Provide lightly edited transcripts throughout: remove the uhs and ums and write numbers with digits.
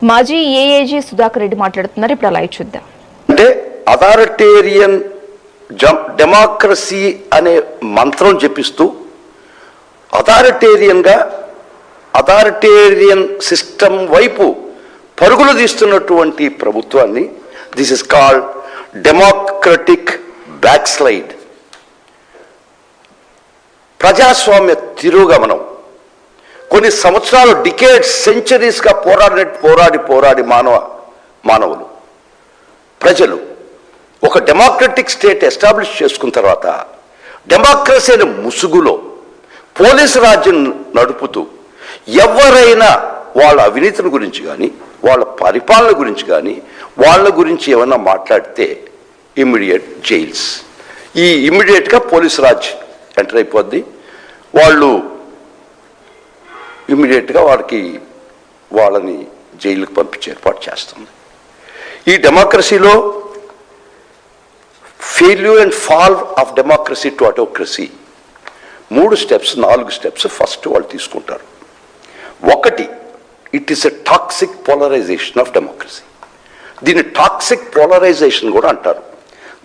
మాజీ ఏఏజీ సుధాకర్ రెడ్డి మాట్లాడుతున్నారు. ఇప్పుడు లైవ్ చూద్దాం. అంటే అథారిటేరియన్ డెమోక్రసీ అనే మంత్రం జపిస్తూ అథారిటేరియన్ సిస్టమ్ వైపు పరుగులు తీస్తున్నటువంటి ప్రభుత్వాన్ని this is called democratic back slide. ప్రజాస్వామ్య తిరోగమనం. కొన్ని సంవత్సరాలు డికేడ్స్ సెంచరీస్గా పోరాడి మానవులు ప్రజలు ఒక డెమోక్రటిక్ స్టేట్ ఎస్టాబ్లిష్ చేసుకున్న తర్వాత డెమోక్రసీ అనే ముసుగులో పోలీసు రాజ్యం నడుపుతూ ఎవరైనా వాళ్ళ అవినీతిని గురించి కానీ వాళ్ళ పరిపాలన గురించి కానీ వాళ్ళ గురించి ఏమైనా మాట్లాడితే ఇమ్మీడియట్ జైల్స్. ఈ ఇమ్మీడియట్గా పోలీసు రాజ్ ఎంటర్ అయిపోద్ది. వాళ్ళు ఇమ్మీడియట్గా వాళ్ళని జైలుకి పంపించే ఏర్పాటు చేస్తుంది. ఈ డెమోక్రసీలో failure and fall of democracy to autocracy 4 steps first వాళ్ళు తీసుకుంటారు. ఒకటి, it is a toxic polarisation of democracy. దీన్ని టాక్సిక్ పోలరైజేషన్ కూడా అంటారు.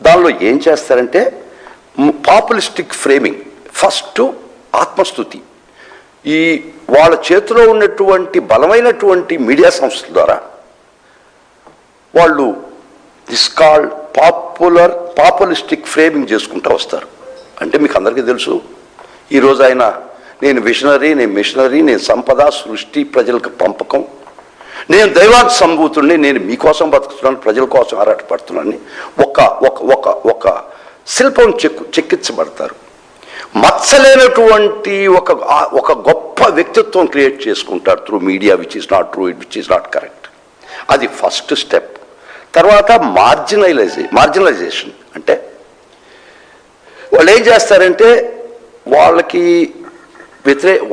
దానిలో ఏం చేస్తారంటే పాపులిస్టిక్ ఫ్రేమింగ్. ఫస్ట్ ఆత్మస్తుతి. ఈ వాళ్ళ చేతిలో ఉన్నటువంటి బలమైనటువంటి మీడియా సంస్థల ద్వారా వాళ్ళు దిస్ కాల్డ్ పాపులిస్టిక్ ఫ్రేమింగ్ చేసుకుంటూ వస్తారు. అంటే మీకు అందరికీ తెలుసు, ఈరోజు ఆయన నేను విషనరీ, నేను మిషనరీ, నేను సంపద సృష్టి, ప్రజలకు పంపకం, నేను దైవానికి సంభూతుడిని, నేను మీకోసం బతుకుతున్నాను, ప్రజల కోసం ఆరాటపడుతున్నాను ఒక శిల్పం చెక్కించబడతారు. మచ్చలేనటువంటి ఒక గొప్ప వ్యక్తిత్వం క్రియేట్ చేసుకుంటారు through media, which is not true, which is not correct. అది ఫస్ట్ స్టెప్. తర్వాత మార్జినలైజేషన్. అంటే వాళ్ళు ఏం చేస్తారంటే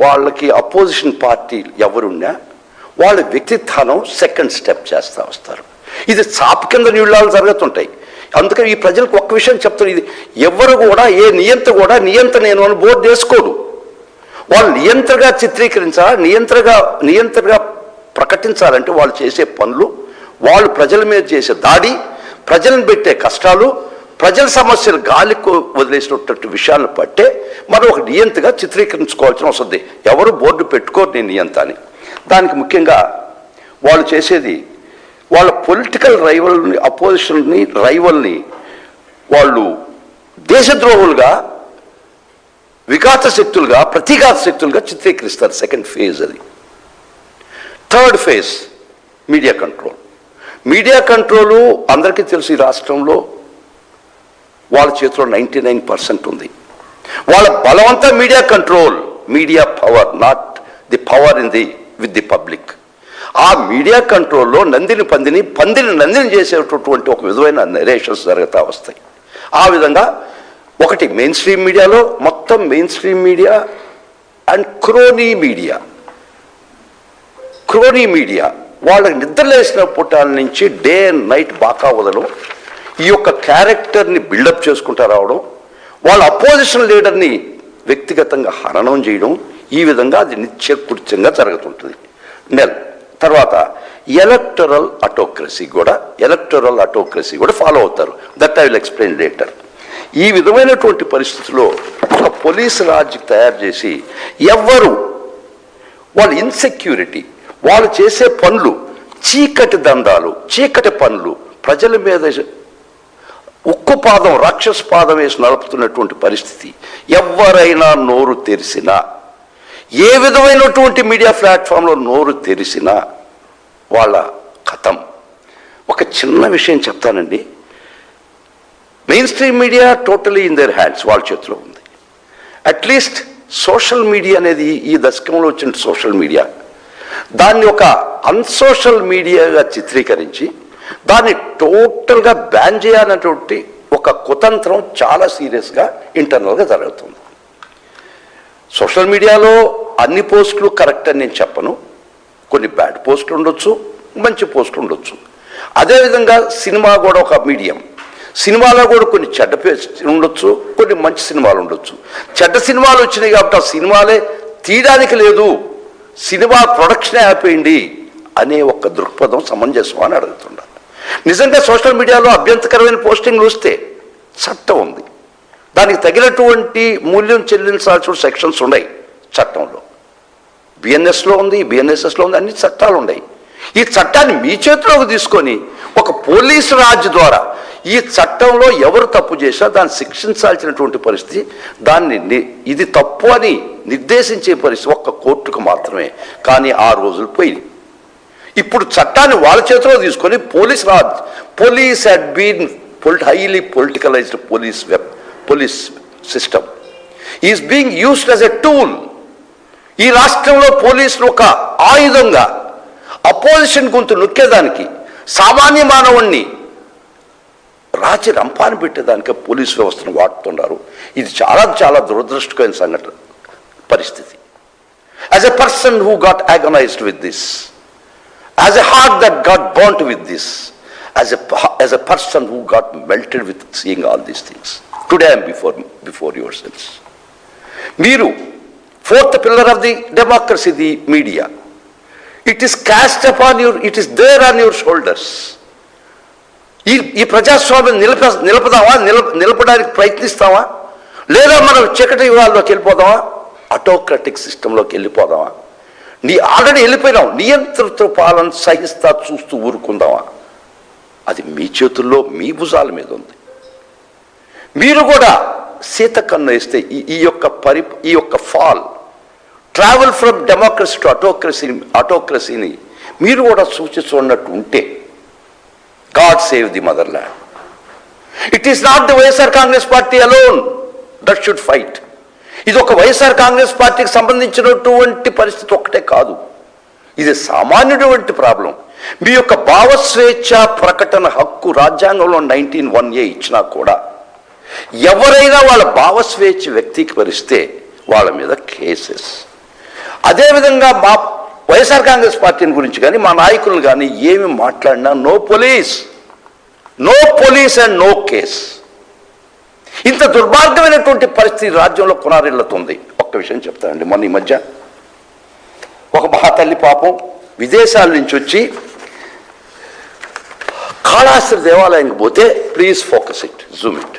వాళ్ళకి అపోజిషన్ పార్టీ ఎవరున్నా వాళ్ళ వ్యక్తిత్వం సెకండ్ స్టెప్ చేస్తూ వస్తారు. ఇది చాప కింద నీళ్ళాలు జరుగుతుంటాయి. అందుకని ఈ ప్రజలకు ఒక్క విషయం చెప్తారు, ఇది ఎవరు కూడా ఏ నియంత నేను అని బోర్డు వేసుకోడు. వాళ్ళు నియంత్రగా చిత్రీకరించాలి, నియంత్రగా ప్రకటించాలంటే వాళ్ళు చేసే పనులు, వాళ్ళు ప్రజల మీద చేసే దాడి, ప్రజలను పెట్టే కష్టాలు, ప్రజల సమస్యలు గాలికి వదిలేసినటువంటి విషయాలను బట్టే మనం ఒక నియంతగా చిత్రీకరించుకోవాల్సిన వస్తుంది. ఎవరు బోర్డు పెట్టుకోరు నేను నియంత అని. దానికి ముఖ్యంగా వాళ్ళు చేసేది వాళ్ళ పొలిటికల్ రైవల్ని, అపోజిషన్ని, రైవల్ని వాళ్ళు దేశద్రోహులుగా, విఘాత శక్తులుగా, ప్రతిఘాత శక్తులుగా చిత్రీకరిస్తారు. సెకండ్ ఫేజ్ అది. Third phase media control. Media control అందరికీ తెలుసు, ఈ రాష్ట్రంలో వాళ్ళ చేతిలో 99% ఉంది. వాళ్ళ బలవంతా media control, media power, not the power with the public. ఆ మీడియా కంట్రోల్లో పందిని చేసేటటువంటి ఒక విధమైన నెరేషన్స్ జరుగుతూ వస్తాయి. ఆ విధంగా ఒకటి మెయిన్ స్ట్రీమ్ మీడియాలో మొత్తం main stream media and crony media వాళ్ళకి నిద్రలేసిన పుట్టాల నుంచి డే అండ్ నైట్ బాకా వదలం ఈ యొక్క క్యారెక్టర్ని బిల్డప్ చేసుకుంటూ రావడం, వాళ్ళ అపోజిషన్ లీడర్ని వ్యక్తిగతంగా హననం చేయడం, ఈ విధంగా అది నిత్యకృత్యంగా జరుగుతుంటుంది. తర్వాత ఎలక్టరల్ అటోక్రసీ కూడా ఫాలో అవుతారు. That I will explain later. ఈ విధమైనటువంటి పరిస్థితుల్లో ఒక పోలీస్ రాజ్ తయారు చేసి వాళ్ళ ఇన్సెక్యూరిటీ, వాళ్ళు చేసే పనులు, చీకటి దందాలు, చీకటి పనులు, ప్రజల మీద ఉక్కుపాదం, రాక్షస పాదం వేసి నడుపుతున్నటువంటి పరిస్థితి. ఎవరైనా నోరు తెరిసినా, ఏ విధమైనటువంటి మీడియా ప్లాట్ఫామ్లో నోరు తెరిసినా వాళ్ళ కథం. ఒక చిన్న విషయం చెప్తానండి. Main stream media totally in their hands, వాళ్ళ చేతిలో ఉంది. అట్లీస్ట్ సోషల్ మీడియా అనేది, ఈ దశకంలో వచ్చిన సోషల్ మీడియా, దాన్ని ఒక అన్సోషల్ మీడియాగా చిత్రీకరించి దాన్ని టోటల్గా బ్యాన్ చేయాలనేటువంటి ఒక కుతంత్రం చాలా సీరియస్గా ఇంటర్నల్గా జరుగుతుంది. సోషల్ మీడియాలో అన్ని పోస్టులు కరెక్ట్ అని నేను చెప్పను. కొన్ని బ్యాడ్ పోస్టులు ఉండొచ్చు, మంచి పోస్టులు ఉండొచ్చు. అదేవిధంగా సినిమా కూడా ఒక మీడియం. సినిమాలో కూడా కొన్ని చెడ్డ ఉండొచ్చు, కొన్ని మంచి సినిమాలు ఉండొచ్చు. చెడ్డ సినిమాలు వచ్చినాయి కాబట్టి ఆ సినిమాలే తీయడానికి లేదు, సినిమా ప్రొడక్షనే ఆపేయండి అనే ఒక దృక్పథం సమంజసం అని అడుగుతున్నారు. నిజంగా సోషల్ మీడియాలో అభ్యంతరకరమైన పోస్టింగ్లు వస్తే చట్టం ఉంది, దానికి తగినటువంటి మూల్యం చెల్లించాల్సిన సెక్షన్స్ ఉన్నాయి చట్టంలో. బిఎన్ఎస్లో ఉంది, బిఎన్ఎస్ఎస్లో ఉంది, అన్ని చట్టాలు ఉన్నాయి. ఈ చట్టాన్ని మీ చేతిలోకి తీసుకొని ఒక పోలీసు రాజ్ ద్వారా ఈ చట్టంలో ఎవరు తప్పు చేసినా దాన్ని శిక్షించాల్సినటువంటి పరిస్థితి, దాన్ని ఇది తప్పు అని నిర్దేశించే పరిస్థితి ఒక్క కోర్టుకు మాత్రమే. కానీ ఆ రోజులు పోయింది. ఇప్పుడు చట్టాన్ని వాళ్ళ చేతిలో తీసుకొని police had been highly politicised police system is being used as a tool. ఈ రాష్ట్రంలో పోలీసులు ఒక ఆయుధంగా అపోజిషన్ గొంతు నొక్కేదానికి, సామాన్య మానవుణ్ణి రాచి రంపాన్ని పెట్టేదానికి పోలీస్ వ్యవస్థను వాడుతున్నారు. ఇది చాలా చాలా దురదృష్టకరమైన సంఘటన పరిస్థితి. As a person who got agonized with this, as a heart that got burnt with this, as a person who got melted with seeing all these things. Today I am before yourselves. Meeru, fourth pillar of the democracy, the media. It is cast upon you, it is there on your shoulders. ఈ ప్రజాస్వామ్యం నిలపడానికి ప్రయత్నిస్తావా, లేదా మనం చీకటి యుగాల్లోకి వెళ్ళిపోదామా, autocratic సిస్టంలోకి వెళ్ళిపోదామా? Already వెళ్ళిపోయినాం, నియంత్రిత పాలన సహిస్తా చూస్తూ ఊరుకుందామా? అది మీ చేతుల్లో, మీ భుజాల మీద ఉంది. మీరు కూడా సీత కన్ను వేస్తే ఈ యొక్క fall, travel from democracy to ఆటోక్రసీని మీరు కూడా సూచిస్తున్నట్టు ఉంటే, God save the motherland. It is not the YSR Congress party alone that should fight. ఇది ఒక వైఎస్ఆర్ కాంగ్రెస్ పార్టీకి సంబంధించినటువంటి పరిస్థితి ఒక్కటే కాదు, ఇది సామాన్యుటువంటి ప్రాబ్లం. మీ యొక్క భావస్వేచ్ఛ ప్రకటన హక్కు రాజ్యాంగంలో 19(1)A ఇచ్చినా కూడా ఎవరైనా వాళ్ళ భావస్వేచ్ఛ వ్యక్తీకరిస్తే వాళ్ళ మీద కేసెస్. అదేవిధంగా మా వైఎస్ఆర్ కాంగ్రెస్ పార్టీని గురించి కానీ మా నాయకులను కానీ ఏమి మాట్లాడినా no police and no case. ఇంత దుర్మార్గమైనటువంటి పరిస్థితి రాజ్యంలో కొనారిల్లుతుంది. ఒక్క విషయం చెప్తానండి. మొన్న ఈ మధ్య ఒక మహాతల్లి పాపం విదేశాల నుంచి వచ్చి కాళహస్తి దేవాలయానికి పోతే, please focus it, Zoom it.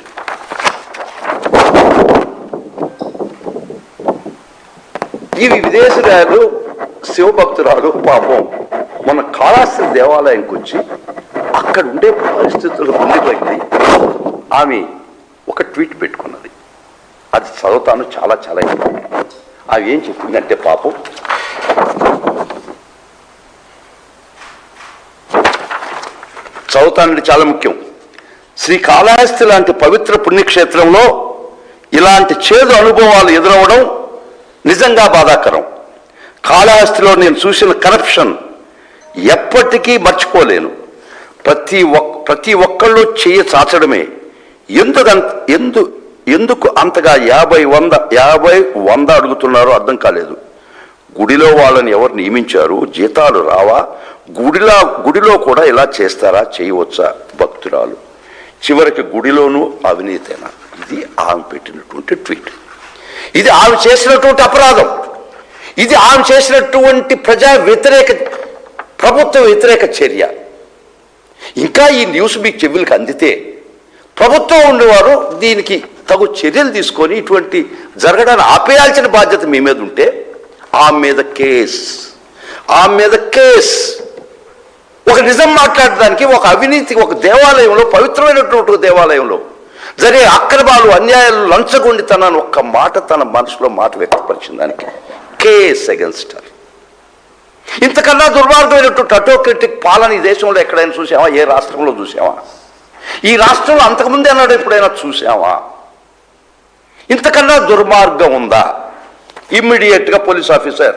ఈ విదేశీయులు శివభక్తురాలు పాపం మన కాళహస్తి దేవాలయానికి వచ్చి అక్కడ ఉండే పరిస్థితులు ముందుకు ఆమె ఒక ట్వీట్ పెట్టుకున్నది. అది చదువుతాను, చాలా చాలా ఇంపార్టెంట్. అవి ఏం చెప్పిందంటే, పాపం చదువుతానండి, చాలా ముఖ్యం. శ్రీకాళహస్తి లాంటి పవిత్ర పుణ్యక్షేత్రంలో ఇలాంటి చేదు అనుభవాలు ఎదురవడం నిజంగా బాధాకరం. కాళహస్తిలో నేను చూసిన కరప్షన్ ఎప్పటికీ మర్చిపోలేను. ప్రతి ఒక్కళ్ళు చేయ చాచడమే. ఎందుకు అంతగా 50-100 అడుగుతున్నారో అర్థం కాలేదు. గుడిలో వాళ్ళని ఎవరు నియమించారు? జీతాలు రావా? గుడిలో కూడా ఇలా చేస్తారా? చేయవచ్చా? భక్తురాలు చివరికి గుడిలోనూ అవినీతేనా? ఇది ఆమె పెట్టినటువంటి ట్వీట్. ఇది ఆమె చేసినటువంటి అపరాధం. ఇది ఆమె చేసినటువంటి ప్రభుత్వ వ్యతిరేక చర్య. ఇంకా ఈ న్యూస్ మీకు చెవులకు అందితే ప్రభుత్వం ఉండేవారు దీనికి తగు చర్యలు తీసుకొని ఇటువంటి జరగడాన్ని ఆపేయాల్సిన బాధ్యత మీ మీద ఉంటే ఆమె మీద కేస్. ఒక నిజం మాట్లాడడానికి, ఒక అవినీతి, ఒక దేవాలయంలో, పవిత్రమైనటువంటి దేవాలయంలో జరిగే అక్రమాలు, అన్యాయాలు, లంచగొండితనాన్ని ఒక్క మాట తన మనసులో మాట వ్యక్తపరిచిన దానికి కేస్ అగెన్స్ట్ హర్. ఇంతకన్నా దుర్మార్గమైనటువంటి ఆటోక్రటిక్ పాలన ఈ దేశంలో ఎక్కడైనా చూసావా? ఏ రాష్ట్రంలో చూసావా? ఈ రాష్ట్రంలో అంతకుముందే అన్నాడు ఎప్పుడైనా చూసావా? ఇంతకన్నా దుర్మార్గం ఉందా? ఇమ్మీడియట్గా పోలీస్ ఆఫీసర్,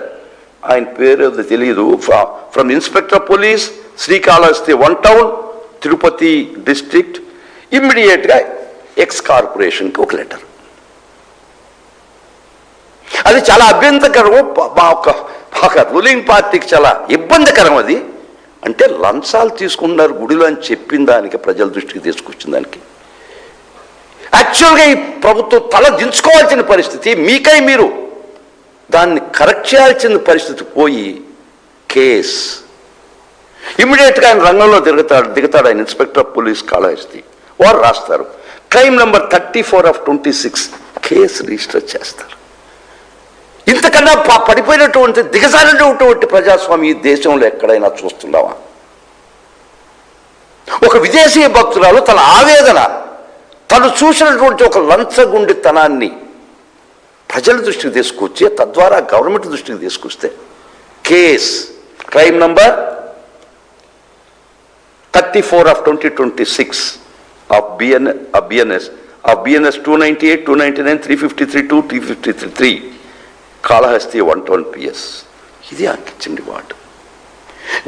ఆయన పేరు తెలియదు, from inspector police Srikalahasti 1 town Tirupati district, ఇమ్మీడియట్గా ఎక్స్ కార్పొరేషన్కి ఒక లెటర్. అది చాలా అభ్యంతరకరం. మా రూలింగ్ పార్టీకి చాలా ఇబ్బందికరం. అది అంటే లంచాలు తీసుకున్నారు గుడిలో అని చెప్పిన దానికి, ప్రజల దృష్టికి తీసుకొచ్చిన దానికి యాక్చువల్గా ఈ ప్రభుత్వం తల దించుకోవాల్సిన పరిస్థితి, మీకై మీరు దాన్ని కరెక్ట్ చేయాల్సిన పరిస్థితి పోయి కేస్ ఇమ్మీడియట్గా ఆయన రంగంలో దిగుతాడు ఆయన ఇన్స్పెక్టర్ ఆఫ్ పోలీస్ కాళహస్తి. వారు రాస్తారు క్రైమ్ నెంబర్ 34/26 కేసు రిజిస్టర్ చేస్తారు. ఇంతకన్నా పడిపోయినటువంటి దిగజారినటువంటి ప్రజాస్వామ్యం ఈ దేశంలో ఎక్కడైనా చూస్తున్నావా? ఒక విదేశీ భక్తురాలు తన ఆవేదన, తను చూసినటువంటి ఒక లంచగుండితనాన్ని ప్రజల దృష్టికి తీసుకొచ్చి తద్వారా గవర్నమెంట్ దృష్టికి తీసుకొస్తే case crime number 34/2026 of BNS 298, 299, 353, 353 Kalahasti 112 PS. ఇది ఆకించండి వాడు.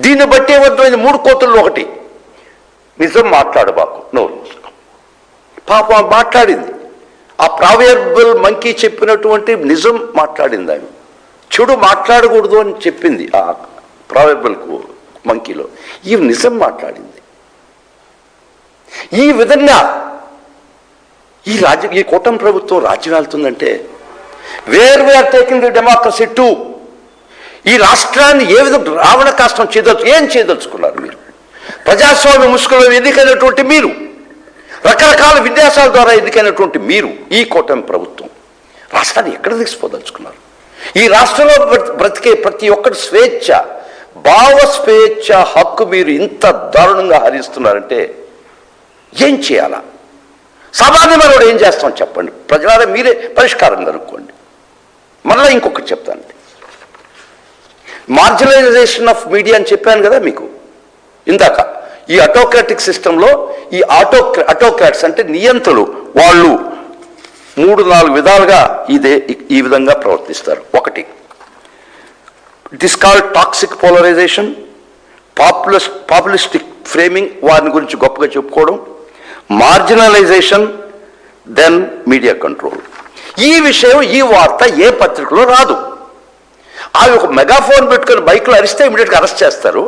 దీన్ని బట్టే వద్దు 3 కోతుల్లో ఒకటి నిజం మాట్లాడబాకు, నోరు మూసుకో. పాపం మాట్లాడింది. ఆ ప్రావర్బల్ మంకీ చెప్పినటువంటి నిజం మాట్లాడింది. ఆమె చెడు మాట్లాడకూడదు అని చెప్పింది ఆ ప్రావర్బల్ మంకీలో. ఈ నిజం మాట్లాడింది. ఈ విధంగా ఈ కూటమి ప్రభుత్వం రాజ్యం వెళ్తుందంటే where we are taking the democracy to. ఈ రాష్ట్రాన్ని ఏ విధంగా రావణ కాష్టం ఏం చేయదలుచుకున్నారు మీరు? ప్రజాస్వామ్య ముసుగులో ఎన్నికైనటువంటి మీరు, రకరకాల విన్యాసాల ద్వారా ఎన్నికైనటువంటి మీరు, ఈ కూటమి ప్రభుత్వం రాష్ట్రాన్ని ఎక్కడ తీసుకుపోదలుచుకున్నారు? ఈ రాష్ట్రంలో బ్రతికే ప్రతి ఒక్కటి స్వేచ్ఛ, భావ స్వేచ్ఛ హక్కు మీరు ఇంత దారుణంగా హరిస్తున్నారంటే ఏం చేయాలా? సామాన్యమైన వాడు ఏం చేస్తాం చెప్పండి? ప్రజలారా మీరే పరిష్కారం కనుక్కోండి. మళ్ళీ ఇంకొకటి చెప్తాను. మార్జినలైజేషన్ ఆఫ్ మీడియా అని చెప్పాను కదా మీకు ఇందాక. ఈ ఆటోక్రాటిక్ సిస్టంలో ఈ ఆటోక్రాట్స్ అంటే నియంత్రులు, వాళ్ళు 3-4 విధాలుగా ఈ విధంగా ప్రవర్తిస్తారు. ఒకటి, it is called toxic polarisation, populistic framing, వారిని గురించి గొప్పగా చెప్పుకోవడం, మార్జినలైజేషన్, దెన్ మీడియా కంట్రోల్. ఈ విషయం, ఈ వార్త ఏ పత్రికలో రాదు. అవి ఒక మెగాఫోన్ పెట్టుకుని బైక్లో అరిస్తే ఇమీడియట్గా అరెస్ట్ చేస్తారు.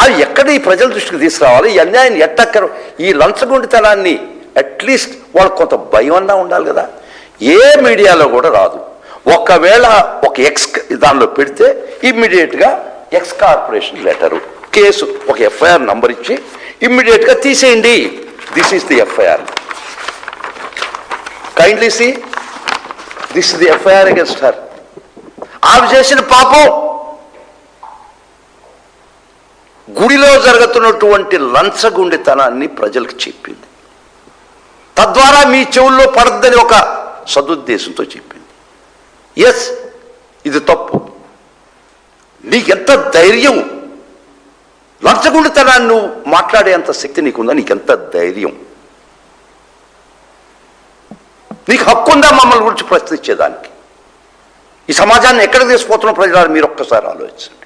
అది ఎక్కడ ఈ ప్రజల దృష్టికి తీసుకురావాలి? ఈ అన్యాయాన్ని ఎట్టక్కర, ఈ లంచగొండితనాన్ని అట్లీస్ట్ వాళ్ళకు కొంత భయం అన్నా ఉండాలి కదా. ఏ మీడియాలో కూడా రాదు. ఒకవేళ ఒక దానిలో పెడితే ఇమ్మీడియట్గా ఎక్స్ కార్పొరేషన్ లెటరు, కేసు, ఒక ఎఫ్ఐఆర్ నంబర్ ఇచ్చి ఇమ్మీడియట్గా తీసేయండి. This is the FIR. Kindly see, this is the FIR against her. ఆమె చేసిన పాపం గుడిలో జరుగుతున్నటువంటి లంచగుండితనాన్ని ప్రజలకు చెప్పింది. తద్వారా మీ చెవుల్లో పడద్దని ఒక సదుద్దేశంతో చెప్పింది. ఎస్, ఇది తప్పు. నీకెంత ధైర్యం, లంచగుండితనాన్ని నువ్వు మాట్లాడేంత శక్తి నీకుందా? నీకెంత ధైర్యం? నీకు హక్కు ఉందా మమ్మల్ని గురించి ప్రశ్నించేదానికి? ఈ సమాజాన్ని ఎక్కడికి తీసుకుపోతున్న ప్రజలు మీరు ఒక్కసారి ఆలోచించండి.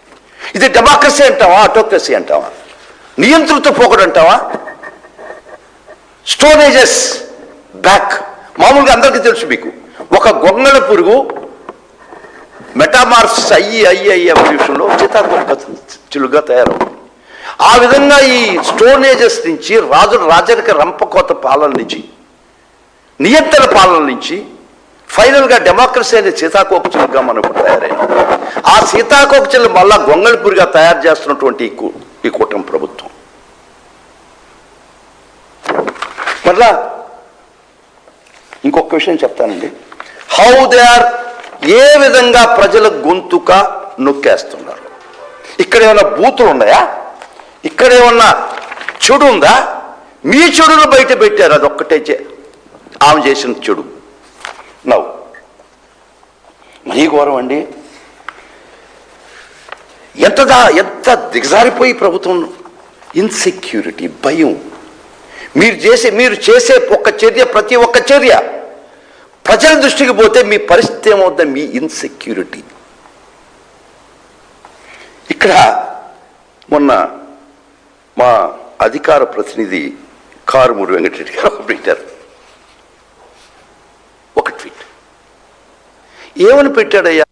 ఇది డెమోక్రసీ అంటావా, ఆటోక్రసీ అంటావా, నియంత్రిత పోకడు అంటావా? Stone ages back. మామూలుగా అందరికీ తెలుసు మీకు, ఒక గొంగళ పురుగు మెటామార్ఫ్స్ అయ్యి ఎవల్యూషన్లో చిలుగా తయారవుతుంది. ఆ విధంగా ఈ స్టోన్ ఏజెస్ నుంచి రాజరిక రంపకోత పాలన నుంచి, నియంత్రణ పాలన నుంచి ఫైనల్గా డెమోక్రసీ అనే సీతాకోకచిలుగా మనకు తయారైంది. ఆ సీతాకోకచిలు మళ్ళా గొంగళిపురిగా తయారు చేస్తున్నటువంటి ఈ కూటమి ప్రభుత్వం. మళ్ళా ఇంకొక విషయం చెప్తానండి. హౌ దే ఆర్, ఏ విధంగా ప్రజల గొంతుక నొక్కేస్తున్నారు. ఇక్కడ ఏమైనా బూతులు ఉన్నాయా? ఇక్కడ ఏమన్నా చెడు ఉందా? మీ చెడును బయట పెట్టారు. అదొక్కటే ఆమె చేసిన చెడు. నవ్వు మరీ ఘోరం అండి. ఎంత దిగజారిపోయి ప్రభుత్వం. ఇన్సెక్యూరిటీ, భయం. మీరు చేసే ఒక్క చర్య, ప్రతి ఒక్క చర్య ప్రజల దృష్టికి పోతే మీ పరిస్థితి ఏమవుతుంది? మీ ఇన్సెక్యూరిటీ. ఇక్కడ మొన్న మా అధికార ప్రతినిధి కారుమూరి వెంకటరెడ్డి గారు పెట్టారు ఒక ట్వీట్. ఏమని పెట్టాడయ్యా?